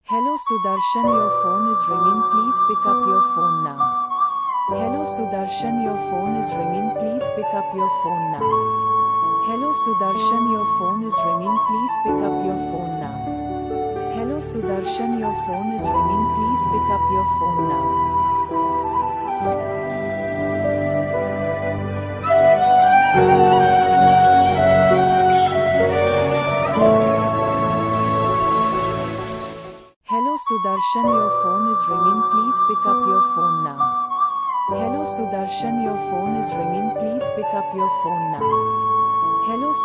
Hello Sudarshan, your phone is ringing, please pick up your phone now. Hello Sudarshan, your phone is ringing, please pick up your phone now. Hello Sudarshan, your phone is ringing, please pick up your phone now. Hello Sudarshan, your phone is ringing, please pick up your phone now. Hello Sudarshan, your phone is ringing, please pick up your phone now. Hello Sudarshan, your phone is ringing, please pick up your phone now. Hello